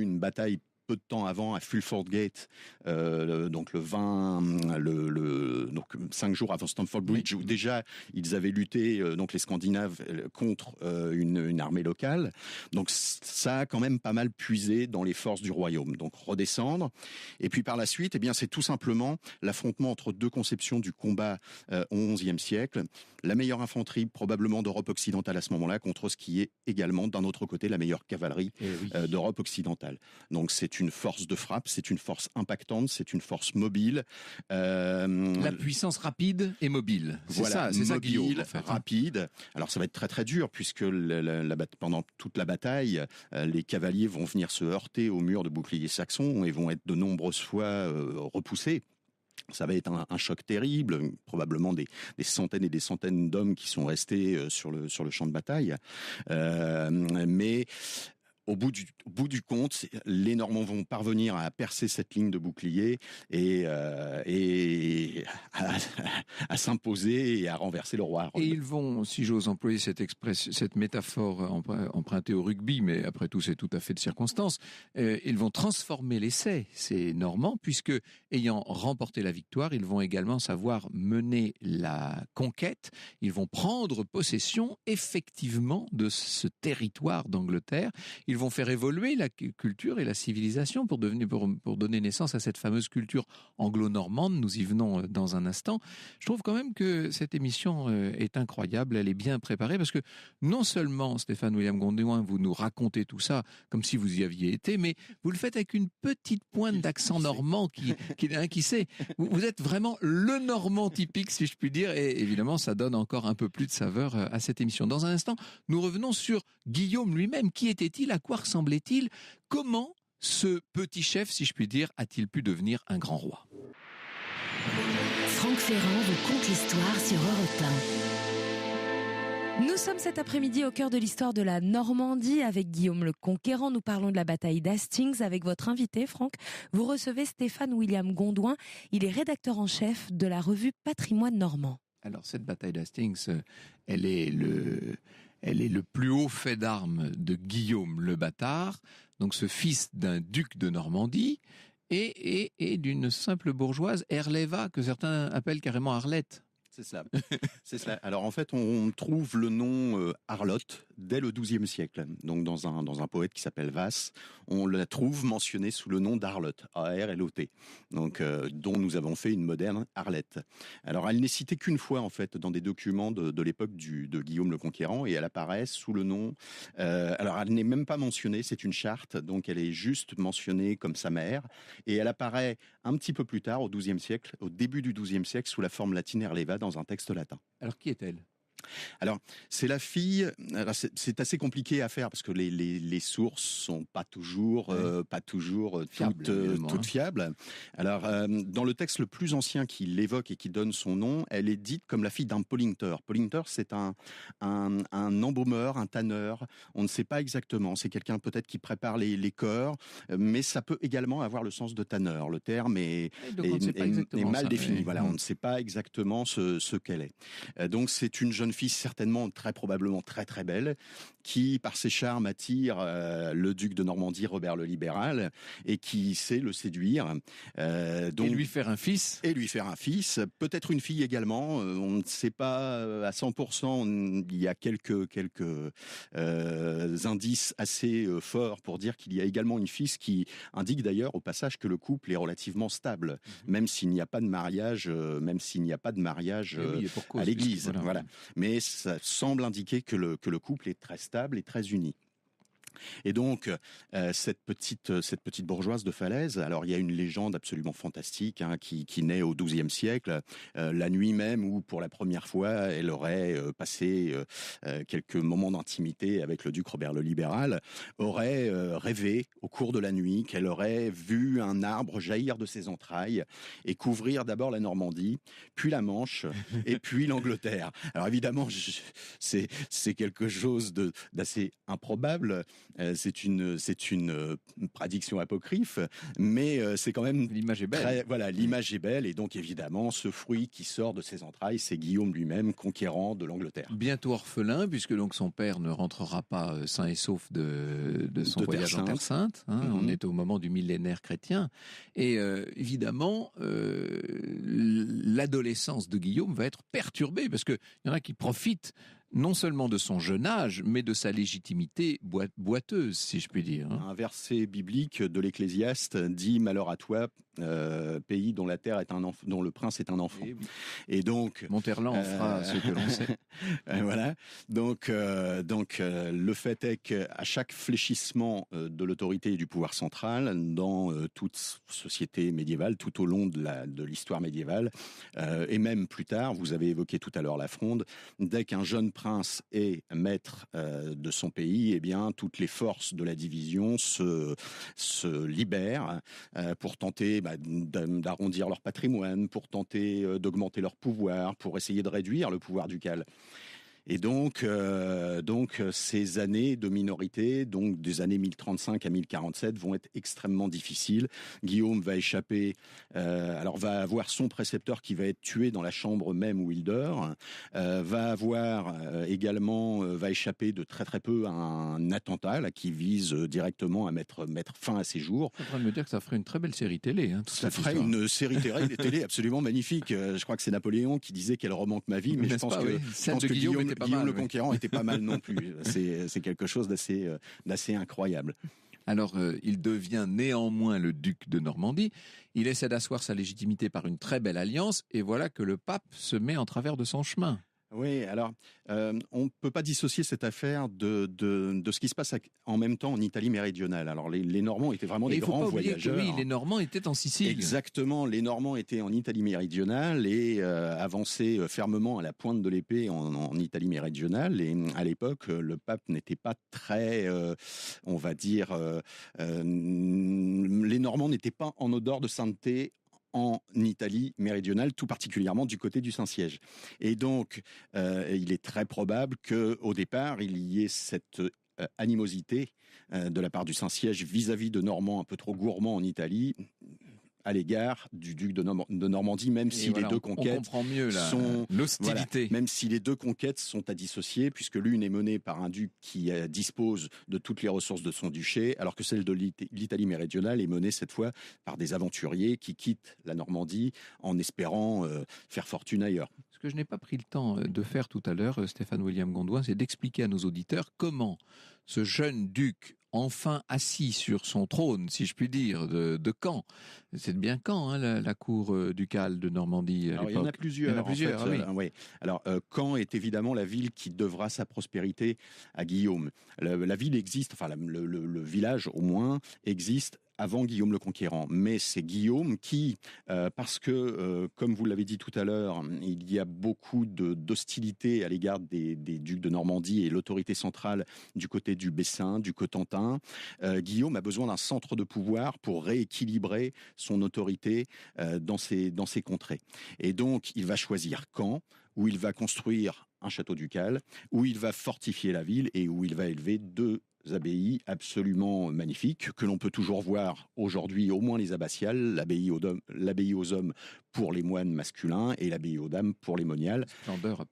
une bataille peu de temps avant à Fulford Gate, donc donc 5 jours avant Stamford Bridge, où déjà ils avaient lutté, donc les Scandinaves, contre une armée locale. Donc ça a quand même pas mal puisé dans les forces du royaume. Donc redescendre. Et puis par la suite, eh bien c'est tout simplement l'affrontement entre deux conceptions du combat au XIe siècle. La meilleure infanterie probablement d'Europe occidentale à ce moment-là contre ce qui est également d'un autre côté la meilleure cavalerie d'Europe occidentale. Donc c'est une force de frappe, c'est une force impactante, c'est une force mobile. La puissance rapide et mobile. C'est ça Guillaume, en fait. Rapide. Alors ça va être très très dur puisque pendant toute la bataille, les cavaliers vont venir se heurter au mur de boucliers saxons et vont être de nombreuses fois repoussés. Ça va être un choc terrible, probablement des centaines et des centaines d'hommes qui sont restés sur le champ de bataille. Mais au bout du compte, les Normands vont parvenir à percer cette ligne de bouclier et à s'imposer et à renverser le roi Harold. Et ils vont, si j'ose employer cette métaphore empruntée au rugby, mais après tout c'est tout à fait de circonstance, ils vont transformer l'essai, ces Normands, puisque ayant remporté la victoire, ils vont également savoir mener la conquête, ils vont prendre possession effectivement de ce territoire d'Angleterre, ils vont faire évoluer la culture et la civilisation pour donner naissance à cette fameuse culture anglo-normande. Nous y venons dans un instant. Je trouve quand même que cette émission est incroyable, elle est bien préparée parce que non seulement Stéphane William Gondouin, vous nous racontez tout ça comme si vous y aviez été, mais vous le faites avec une petite pointe d'accent normand qui sait. Vous êtes vraiment le Normand typique, si je puis dire, et évidemment ça donne encore un peu plus de saveur à cette émission. Dans un instant, nous revenons sur Guillaume lui-même. Qui était-il? À quoi ressemblait-il? Comment ce petit chef, si je puis dire, a-t-il pu devenir un grand roi? Franck Ferrand vous conte l'histoire sur Europe 1. Nous sommes cet après-midi au cœur de l'histoire de la Normandie avec Guillaume le Conquérant. Nous parlons de la bataille d'Hastings avec votre invité, Franck. Vous recevez Stéphane William Gondouin. Il est rédacteur en chef de la revue Patrimoine Normand. Alors cette bataille d'Hastings, elle est le plus haut fait d'armes de Guillaume le Bâtard, donc ce fils d'un duc de Normandie et d'une simple bourgeoise, Herléva, que certains appellent carrément Arlette. C'est cela. Alors en fait, on trouve le nom Arlotte dès le XIIe siècle. Donc dans un poète qui s'appelle Vasse, on la trouve mentionnée sous le nom d'Arlotte, A-R-L-O-T. Donc dont nous avons fait une moderne Arlette. Alors elle n'est citée qu'une fois en fait dans des documents de l'époque de Guillaume le Conquérant et elle apparaît sous le nom. Alors elle n'est même pas mentionnée, c'est une charte, donc elle est juste mentionnée comme sa mère et elle apparaît un petit peu plus tard au XIIe siècle, au début du XIIe siècle, sous la forme latine Herléva dans un texte latin. Alors qui est-elle? Alors, c'est la fille. Alors, c'est assez compliqué à faire parce que les sources sont pas toujours, Fiable, toutes fiables. Alors, dans le texte le plus ancien qui l'évoque et qui donne son nom, elle est dite comme la fille d'un polinteur. Polinteur, c'est un embaumeur, un tanneur. On ne sait pas exactement. C'est quelqu'un peut-être qui prépare les liqueurs, mais ça peut également avoir le sens de tanneur. Le terme est mal défini. Voilà, on ne sait pas exactement ce qu'elle est. Donc, c'est une jeune fille certainement, très probablement très très belle, qui par ses charmes attire le duc de Normandie, Robert le Libéral, et qui sait le séduire. Donc, et lui faire un fils. Peut-être une fille également. On ne sait pas à 100%. Il y a quelques indices assez forts pour dire qu'il y a également une fille, qui indique d'ailleurs au passage que le couple est relativement stable, même s'il n'y a pas de mariage, à l'église. Voilà. Mais ça semble indiquer que le couple est très stable et très uni. Et donc, cette petite bourgeoise de Falaise, alors il y a une légende absolument fantastique qui naît au XIIe siècle, la nuit même où, pour la première fois, elle aurait passé quelques moments d'intimité avec le duc Robert le Libéral, aurait rêvé au cours de la nuit qu'elle aurait vu un arbre jaillir de ses entrailles et couvrir d'abord la Normandie, puis la Manche, et puis l'Angleterre. Alors évidemment, c'est quelque chose d'assez improbable. C'est une prédiction apocryphe, mais c'est quand même... L'image est belle. L'image est belle, et donc évidemment, ce fruit qui sort de ses entrailles, c'est Guillaume lui-même, conquérant de l'Angleterre. Bientôt orphelin, puisque donc son père ne rentrera pas sain et sauf de son voyage en Terre Sainte. On est au moment du millénaire chrétien. Et évidemment, l'adolescence de Guillaume va être perturbée, parce qu'il y en a qui profitent non seulement de son jeune âge, mais de sa légitimité boiteuse, si je puis dire. Un verset biblique de l'Ecclésiaste dit « Malheur à toi, pays dont la terre est dont le prince est un enfant ». Et donc Monterland fera ce que l'on sait. Voilà. Donc, le fait est qu'à chaque fléchissement de l'autorité et du pouvoir central, dans toute société médiévale, tout au long de l'histoire médiévale, et même plus tard, vous avez évoqué tout à l'heure la Fronde, dès qu'un jeune prince est maître de son pays, eh bien, toutes les forces de la division se libèrent pour tenter d'arrondir leur patrimoine, pour tenter d'augmenter leur pouvoir, pour essayer de réduire le pouvoir ducal. Et donc ces années de minorité, donc des années 1035 à 1047, vont être extrêmement difficiles. Guillaume va échapper, va avoir son précepteur qui va être tué dans la chambre même où il dort, va échapper de très très peu à un attentat là, qui vise directement à mettre fin à ses jours. Tu es en train de me dire que ça ferait une très belle série télé. Ça ferait une série télé absolument magnifique. Je crois que c'est Napoléon qui disait qu'elle remonte ma vie, mais je pense que Guillaume le Conquérant était pas mal non plus. C'est quelque chose d'assez incroyable. Alors, il devient néanmoins le duc de Normandie. Il essaie d'asseoir sa légitimité par une très belle alliance, et voilà que le pape se met en travers de son chemin. Oui, alors on ne peut pas dissocier cette affaire de ce qui se passe en même temps en Italie méridionale. Alors les Normands étaient vraiment des grands voyageurs. Oui, les Normands étaient en Sicile. Exactement, les Normands étaient en Italie méridionale et avançaient fermement à la pointe de l'épée en Italie méridionale. Et à l'époque, le pape n'était pas très, on va dire, les Normands n'étaient pas en odeur de sainteté en Italie méridionale, tout particulièrement du côté du Saint-Siège. Et donc, il est très probable qu'au départ, il y ait cette animosité de la part du Saint-Siège vis-à-vis de Normands un peu trop gourmands en Italie, à l'égard du duc de Normandie, même si les deux conquêtes sont l'hostilité. Même si les deux conquêtes sont à dissocier, puisque l'une est menée par un duc qui dispose de toutes les ressources de son duché, alors que celle de l'Italie méridionale est menée cette fois par des aventuriers qui quittent la Normandie en espérant faire fortune ailleurs. Ce que je n'ai pas pris le temps de faire tout à l'heure, Stéphane William Gondouin, c'est d'expliquer à nos auditeurs comment ce jeune duc enfin assis sur son trône, si je puis dire, de Caen. C'est bien Caen, hein, la cour ducale de Normandie à Alors, l'époque. il y en a plusieurs. Il y en a plusieurs, en fait, ah oui. oui. Alors, Caen est évidemment la ville qui devra sa prospérité à Guillaume. La ville existe, enfin le village au moins existe avant Guillaume le Conquérant. Mais c'est Guillaume qui, parce que, comme vous l'avez dit tout à l'heure, il y a beaucoup d'hostilité à l'égard des ducs de Normandie et l'autorité centrale du côté du Bessin, du Cotentin. Guillaume a besoin d'un centre de pouvoir pour rééquilibrer son autorité dans ces contrées. Et donc, il va choisir Caen, où il va construire un château ducal, où il va fortifier la ville et où il va élever 2 abbayes absolument magnifiques que l'on peut toujours voir aujourd'hui, au moins les abbatiales, l'abbaye aux hommes pour les moines masculins et l'abbaye aux dames pour les moniales,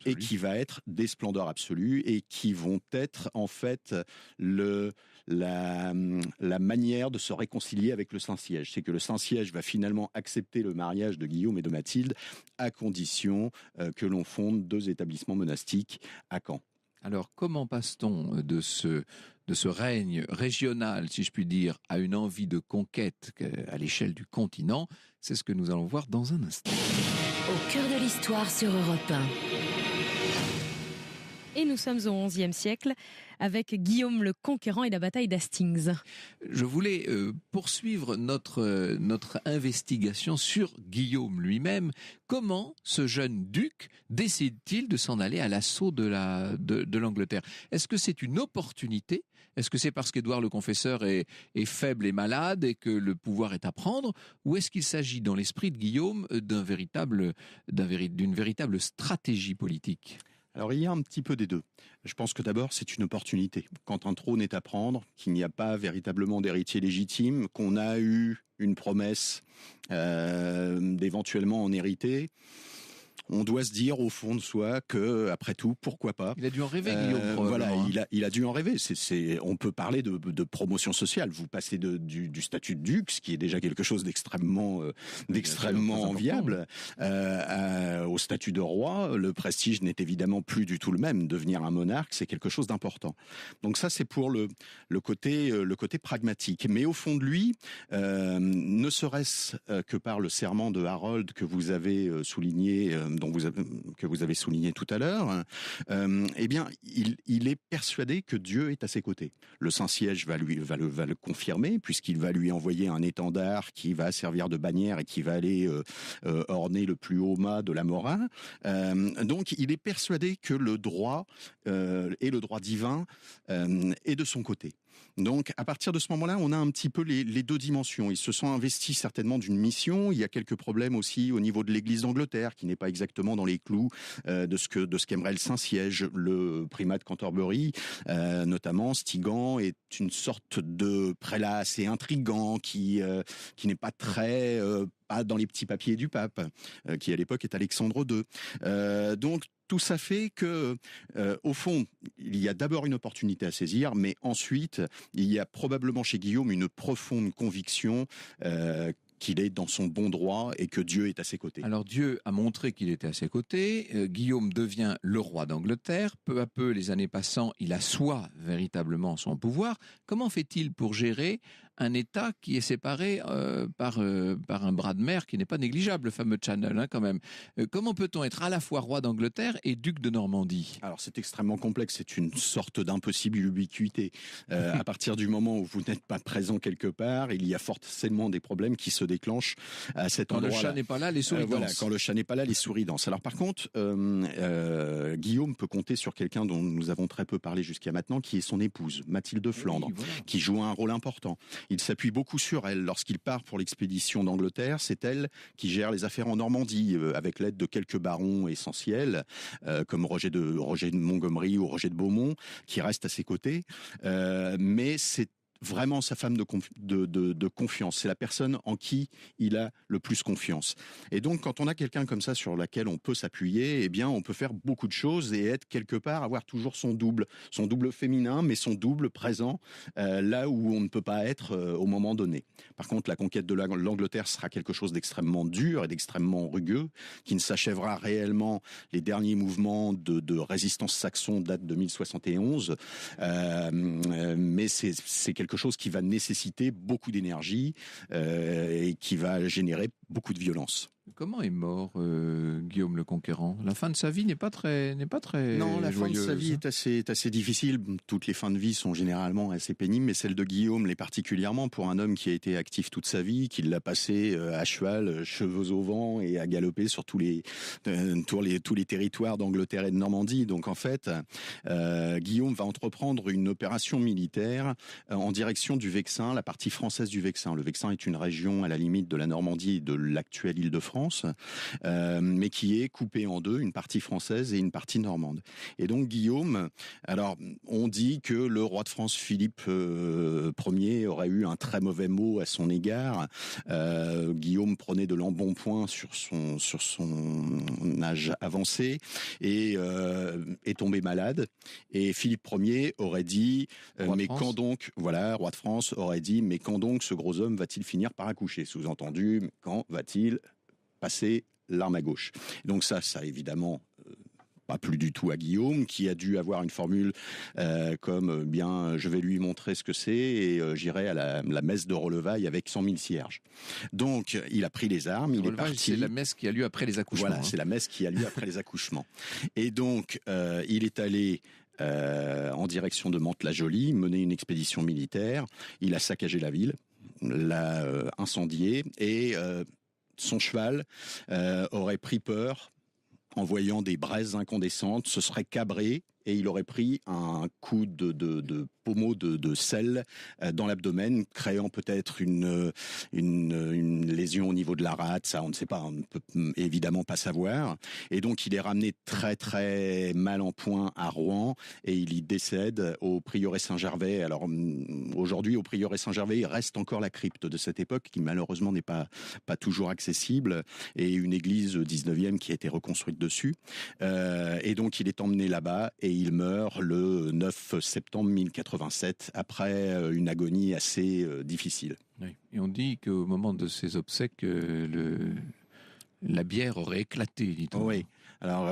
et qui va être des splendeurs absolues et qui vont être en fait la manière de se réconcilier avec le Saint-Siège. C'est que le Saint-Siège va finalement accepter le mariage de Guillaume et de Mathilde à condition que l'on fonde 2 établissements monastiques à Caen. Alors, comment passe-t-on de ce règne régional, si je puis dire, à une envie de conquête à l'échelle du continent? C'est ce que nous allons voir dans un instant. Au cœur de l'histoire sur Europe 1. Et nous sommes au XIe siècle avec Guillaume le Conquérant et la bataille d'Hastings. Je voulais poursuivre notre investigation sur Guillaume lui-même. Comment ce jeune duc décide-t-il de s'en aller à l'assaut de l'Angleterre? Est-ce que c'est une opportunité? Est-ce que c'est parce qu'Édouard le Confesseur est faible et malade et que le pouvoir est à prendre? Ou est-ce qu'il s'agit dans l'esprit de Guillaume d'une véritable stratégie politique? Alors, il y a un petit peu des deux. Je pense que d'abord, c'est une opportunité. Quand un trône est à prendre, qu'il n'y a pas véritablement d'héritier légitime, qu'on a eu une promesse d'éventuellement en hériter, on doit se dire au fond de soi que, après tout, pourquoi pas. Il a dû en rêver, Guillaume, probablement. Voilà, il a dû en rêver. On peut parler de promotion sociale. Vous passez du statut de duc, ce qui est déjà quelque chose d'extrêmement enviable, au statut de roi. Le prestige n'est évidemment plus du tout le même. Devenir un monarque, c'est quelque chose d'important. Donc ça, c'est pour le côté pragmatique. Mais au fond de lui, ne serait-ce que par le serment de Harold que vous avez souligné, que vous avez souligné tout à l'heure, eh bien, il est persuadé que Dieu est à ses côtés. Le Saint-Siège va le confirmer, puisqu'il va lui envoyer un étendard qui va servir de bannière et qui va aller orner le plus haut mât de la Morin. Donc, il est persuadé que le droit et le droit divin est de son côté. Donc, à partir de ce moment-là, on a un petit peu les 2 dimensions. Ils se sont investis certainement d'une mission. Il y a quelques problèmes aussi au niveau de l'Église d'Angleterre, qui n'est pas exactement dans les clous de ce qu'aimerait le Saint-Siège. Le primat de Canterbury, notamment, Stigand, est une sorte de prélat assez intrigant qui n'est pas très pas dans les petits papiers du pape, qui à l'époque est Alexandre II. Donc, tout ça fait que, au fond, il y a d'abord une opportunité à saisir, mais ensuite, il y a probablement chez Guillaume une profonde conviction qu'il est dans son bon droit et que Dieu est à ses côtés. Alors Dieu a montré qu'il était à ses côtés. Guillaume devient le roi d'Angleterre. Peu à peu, les années passant, il assoit véritablement son pouvoir. Comment fait-il pour gérer un État qui est séparé par un bras de mer qui n'est pas négligeable, le fameux Channel, hein, quand même. Comment peut-on être à la fois roi d'Angleterre et duc de Normandie? Alors c'est extrêmement complexe, c'est une sorte d'impossible ubiquité. À partir du moment où vous n'êtes pas présent quelque part, il y a forcément des problèmes qui se déclenchent à cet endroit-là. Quand le chat n'est pas là, les souris dansent. Voilà, quand le chat n'est pas là, les souris dansent. Alors par contre, Guillaume peut compter sur quelqu'un dont nous avons très peu parlé jusqu'à maintenant, qui est son épouse, Mathilde de Flandre, voilà, qui joue un rôle important. Il s'appuie beaucoup sur elle. Lorsqu'il part pour l'expédition d'Angleterre, c'est elle qui gère les affaires en Normandie, avec l'aide de quelques barons essentiels, comme Roger de Montgomery ou Roger de Beaumont, qui restent à ses côtés. Mais c'est vraiment sa femme de confiance. C'est la personne en qui il a le plus confiance. Et donc, quand on a quelqu'un comme ça sur laquelle on peut s'appuyer, eh bien, on peut faire beaucoup de choses et être quelque part, avoir toujours son double féminin, mais son double présent là où on ne peut pas être au moment donné. Par contre, la conquête de l'Angleterre sera quelque chose d'extrêmement dur et d'extrêmement rugueux, qui ne s'achèvera réellement. Les derniers mouvements de résistance saxon datent de 1071, mais c'est quelque chose qui va nécessiter beaucoup d'énergie et qui va générer beaucoup de violence. Comment est mort Guillaume le Conquérant ? La fin de sa vie n'est pas très Non, la joyeuse. fin de sa vie est assez difficile. Toutes les fins de vie sont généralement assez pénibles, mais celle de Guillaume l'est particulièrement pour un homme qui a été actif toute sa vie, qui l'a passé à cheval, cheveux au vent et à galoper sur tous les territoires d'Angleterre et de Normandie. Donc en fait, Guillaume va entreprendre une opération militaire en direction du Vexin, la partie française du Vexin. Le Vexin est une région à la limite de la Normandie et de l'actuelle Île-de-France, mais qui est coupée en deux, une partie française et une partie normande. Et donc Guillaume, alors on dit que le roi de France Philippe Ier aurait eu un très mauvais mot à son égard. Guillaume prenait de l'embonpoint sur son âge avancé et est tombé malade. Et Philippe Ier aurait dit mais quand donc, voilà, roi de France aurait dit mais quand donc ce gros homme va-t-il finir par accoucher ? Sous-entendu, quand va-t-il passer l'arme à gauche. Donc ça évidemment pas plu du tout à Guillaume, qui a dû avoir une formule comme bien je vais lui montrer ce que c'est et j'irai à la messe de Relevailles avec 100 000 cierges. Donc il a pris les armes, il est parti. C'est la messe qui a lieu après les accouchements. Voilà, c'est la messe qui a lieu après les accouchements. Et donc il est allé en direction de Mantes-la-Jolie, mener une expédition militaire. Il a saccagé la ville, l'a incendiée et son cheval aurait pris peur en voyant des braises incandescentes, se serait cabré et il aurait pris un coup de pommeau de sel dans l'abdomen, créant peut-être une lésion au niveau de la rate. Ça, on ne sait pas, on ne peut évidemment pas savoir. Et donc, il est ramené très très mal en point à Rouen et il y décède au prieuré Saint-Gervais. Alors aujourd'hui, au prieuré Saint-Gervais, il reste encore la crypte de cette époque qui malheureusement n'est pas toujours accessible et une église 19e qui a été reconstruite dessus. Et donc, il est emmené là-bas et il meurt le 9 septembre 1087 après une agonie assez difficile. Oui. Et on dit qu'au moment de ses obsèques, la bière aurait éclaté, dit-on. Oui. Alors,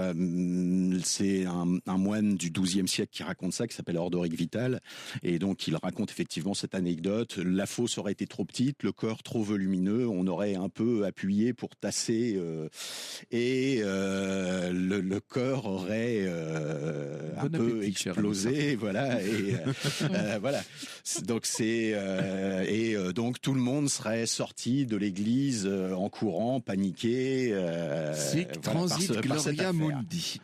c'est un moine du XIIe siècle qui raconte ça, qui s'appelle Ordoric Vital. Et donc, il raconte effectivement cette anecdote. La fosse aurait été trop petite, le corps trop volumineux. On aurait un peu appuyé pour tasser. Et le corps aurait un peu explosé. Voilà. Et voilà. Donc, donc, tout le monde serait sorti de l'église en courant, paniqué. Sic transit Gloria Mundi.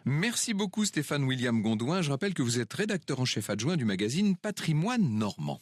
Merci beaucoup Stéphane William Gondouin. Je rappelle que vous êtes rédacteur en chef adjoint du magazine Patrimoine Normand.